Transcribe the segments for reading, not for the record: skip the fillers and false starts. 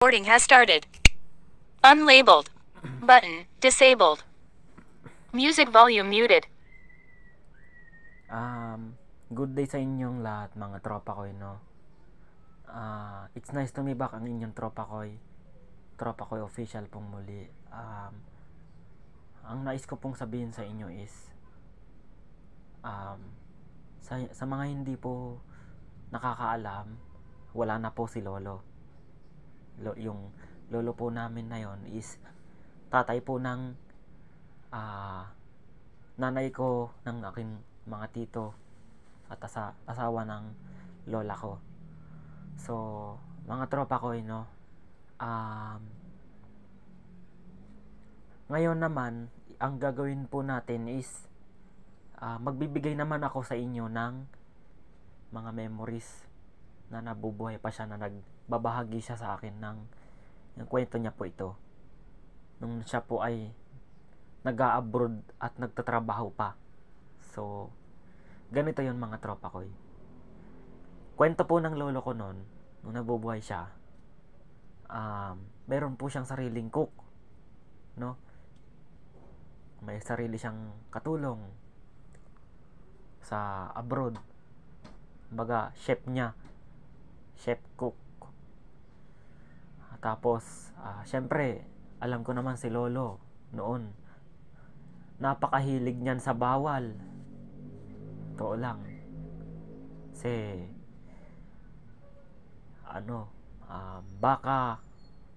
Recording has started. Unlabeled. Button disabled. Music volume muted. Good day sa inyong lahat mga tropa ko, no? It's nice to me back ang inyong tropa ko official pong muli. Ang nais ko pong sabihin sa inyo is sa mga hindi po nakakaalam, wala na po si Lolo. Yung lolo po namin na yon is tatay po ng nanay ko, ng aking mga tito at asawa ng lola ko. So mga tropa ko, no, ngayon naman ang gagawin po natin is magbibigay naman ako sa inyo ng mga memories na nabubuhay pa siya, na nagbabahagi siya sa akin ng yung kwento niya po ito nung siya po ay nag-a-abroad at nagtatrabaho pa. So ganito yon mga tropa ko. Kwento po ng lolo ko noon nung nabubuhay siya. Meron po siyang sariling cook, no? May sarili siyang katulong sa abroad. Baga chef niya, chef cook. Tapos syempre alam ko naman si lolo noon, napakahilig niyan sa bawal. Totoo lang. Kasi baka,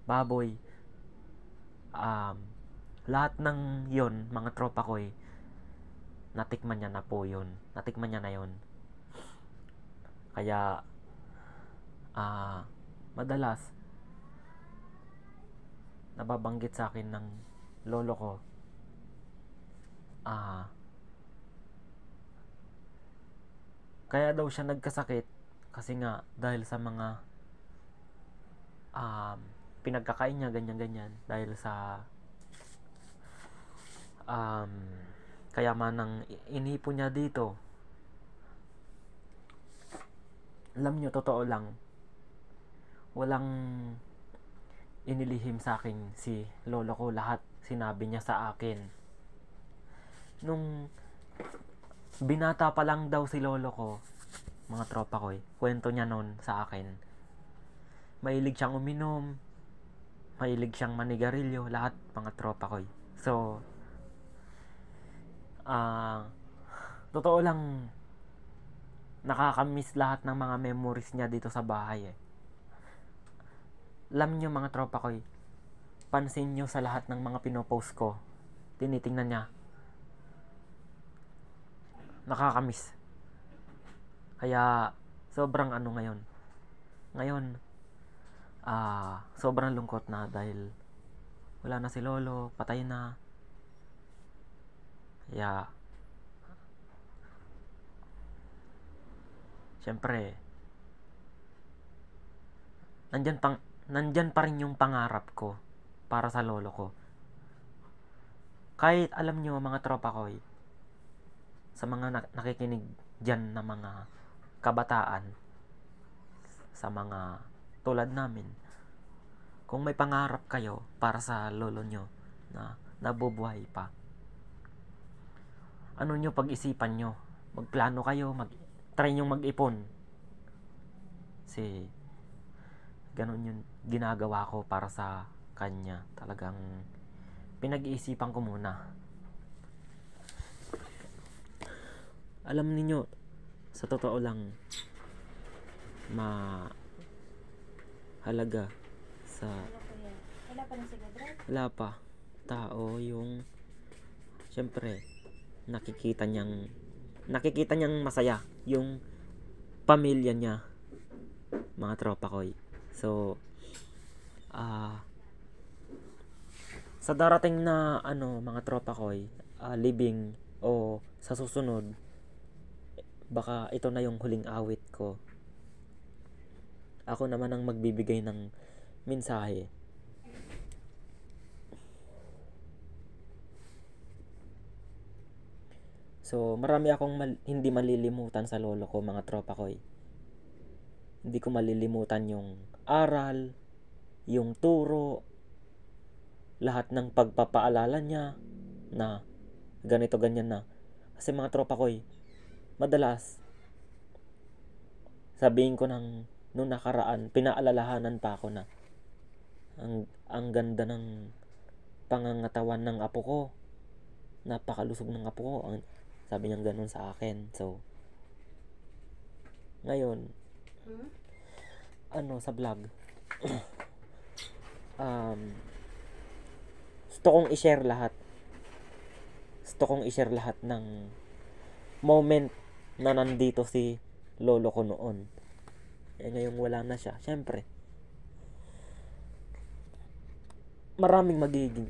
baboy, lahat ng yon mga tropa ko, natikman niya na po yun. Natikman niya na yun. Kaya madalas nababanggit sa akin ng lolo ko, kaya daw siya nagkasakit kasi nga dahil sa mga pinagkakain niya, ganyan dahil sa kayamanang inipon niya dito. Alam nyo, totoo lang, walang inilihim sa akin si lolo ko. Lahat sinabi niya sa akin. Nung binata pa lang daw si lolo ko, mga tropa ko, kwento niya noon sa akin, mahilig siyang uminom, mahilig siyang manigarilyo, lahat mga tropa ko. So totoo lang, nakakamiss lahat ng mga memories niya dito sa bahay. Alam nyo mga tropa ko, pansin nyo sa lahat ng mga pinopost ko, tinitingnan niya. Nakakamiss. Kaya sobrang ngayon sobrang lungkot na dahil wala na si lolo, patay na. Kaya syempre nandyan pa rin yung pangarap ko para sa lolo ko. Kahit alam nyo mga tropa ko, sa mga nakikinig dyan na mga kabataan, sa mga tulad namin, kung may pangarap kayo para sa lolo nyo na nabubuhay pa, pag-isipan nyo, magplano kayo, try nyo mag-ipon. Kasi ganun yung ginagawa ko para sa kanya. Talagang pinag-iisipan ko muna. Alam niyo, sa totoo lang, mahalaga sa wala pa tao yung syempre nakikita niyang masaya yung pamilya niya, mga tropa ko. So sa darating na mga tropa ko, living o sa susunod, baka ito na yung huling awit ko. Ako naman ang magbibigay ng mensahe. So marami akong hindi malilimutan sa lolo ko, mga tropa ko. Hindi ko malilimutan yung aral, yung turo, lahat ng pagpapaalala niya na ganito ganyan na. Kasi mga tropa ko madalas sabihin ko nung nakaraan, pinaalalahanan pa ako na ang ganda ng pangangatawan ng apo ko, napakalusog ng apo ko, sabi niya ganun sa akin. So ngayon sa vlog gusto kong i-share lahat ng moment na nandito si lolo ko noon. Ngayong wala na siya, syempre maraming magiging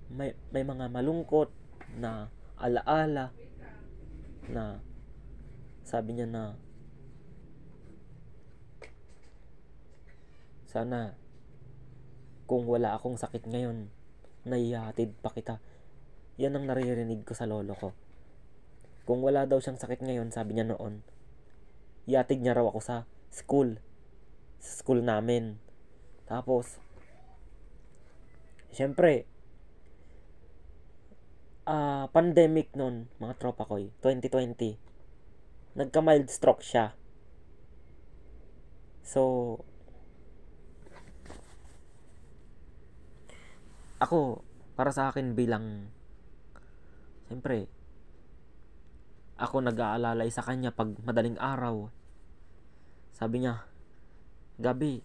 may mga malungkot na alaala na sabi niya na sana kung wala akong sakit ngayon, naihatid pa kita. Yan ang naririnig ko sa lolo ko. Kung wala daw siyang sakit ngayon, sabi niya noon, ihatid niya raw ako sa school namin. Tapos syempre pandemic noon, mga tropa ko 2020, nagka mild stroke siya. So ako, para sa akin bilang, syempre ako nag-aalalay sa kanya pag madaling araw. Sabi niya, Gabi,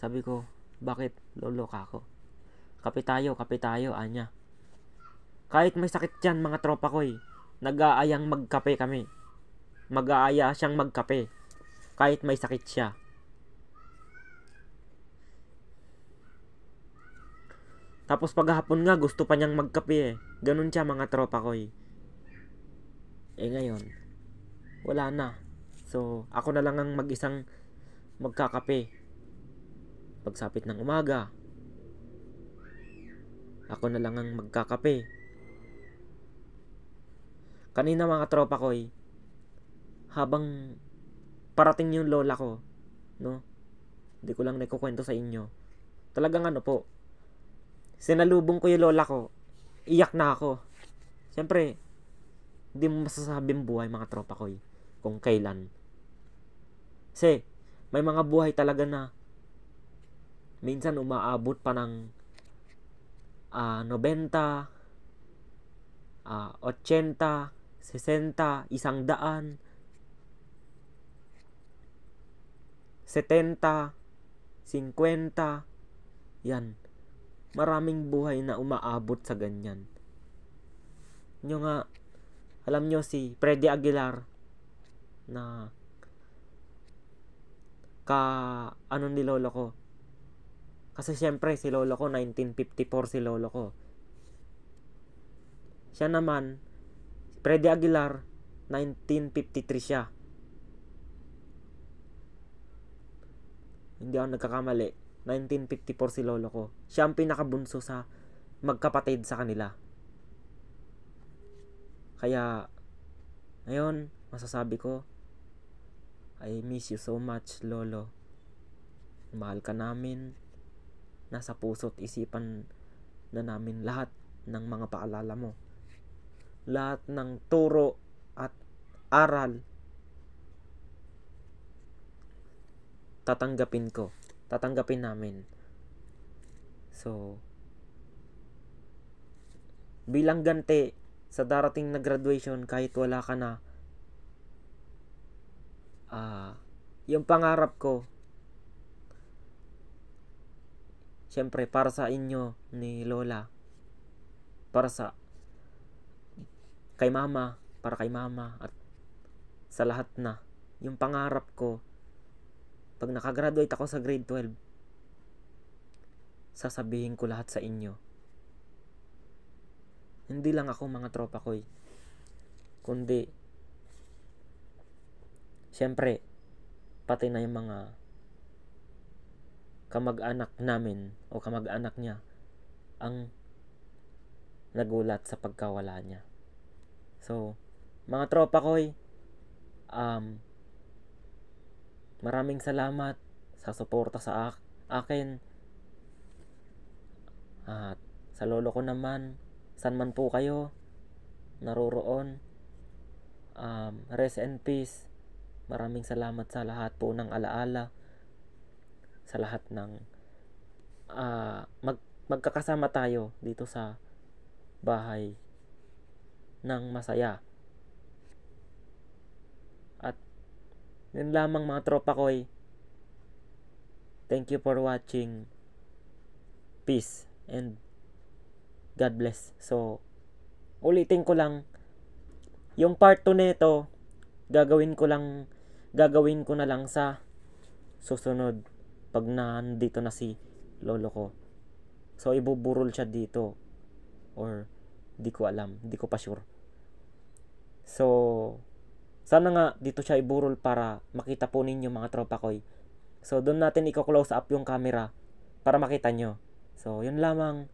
sabi ko, bakit lolo ka ako? Kape tayo, anya. Kahit may sakit yan, mga tropa ko nag-aayang magkape kami. Mag-aaya siyang magkape kahit may sakit siya. Tapos paghapon nga, gusto pa niyang magkape Ganun siya, mga tropa ko ngayon, wala na. So, ako na lang ang mag-isang magkakape. Pagsapit ng umaga, ako na lang ang magkakape. Kanina, mga tropa ko habang parating yung lola ko, no? Hindi ko lang naikukwento sa inyo. Talagang po, sinalubong ko yung lola ko, iyak na ako. Siyempre, hindi mo masasabing buhay, mga tropa ko kung kailan. Kasi, may mga buhay talaga na minsan umaabot pa ng 90, 80, 60, 100, 70, 50. Yan. Maraming buhay na umaabot sa ganyan. Nyo nga, alam nyo si Freddy Aguilar na ni lolo ko. Kasi syempre si lolo ko 1954 si lolo ko. Siya naman, Freddy Aguilar 1953 siya. Hindi ako nagkakamali. 1954 si lolo ko. Siya ang pinakabunso sa magkapatid sa kanila. Kaya ngayon, masasabi ko, I miss you so much, lolo. Mahal ka namin. Nasa puso't isipan na namin lahat ng mga paalala mo. Lahat ng turo at aral, tatanggapin namin. So, bilang ganti sa darating na graduation, kahit wala ka na, yung pangarap ko, syempre para sa inyo ni lola, para kay mama at sa lahat na, yung pangarap ko, pag nakagraduate ako sa grade 12, sasabihin ko lahat sa inyo. Hindi lang ako, mga tropa ko kundi syempre pati na yung mga kamag-anak namin o kamag-anak niya ang nagulat sa pagkawala niya. So, mga tropa ko maraming salamat sa suporta sa akin. At sa lolo ko naman, saan man po kayo naroroon, rest in peace. Maraming salamat sa lahat po ng alaala, sa lahat ng magkakasama tayo dito sa bahay ng masaya. At yun lamang mga tropa ko'y, thank you for watching. Peace and God bless. So, ulitin ko lang, yung part 2 nito, gagawin ko na lang sa susunod pag nandito na si lolo ko. So, ibuburol siya dito, or di ko alam, di ko pa sure. So, sana nga dito siya iburol para makita po ninyo mga tropa ko'y. So, doon natin i-close up yung camera para makita nyo. So, yun lamang.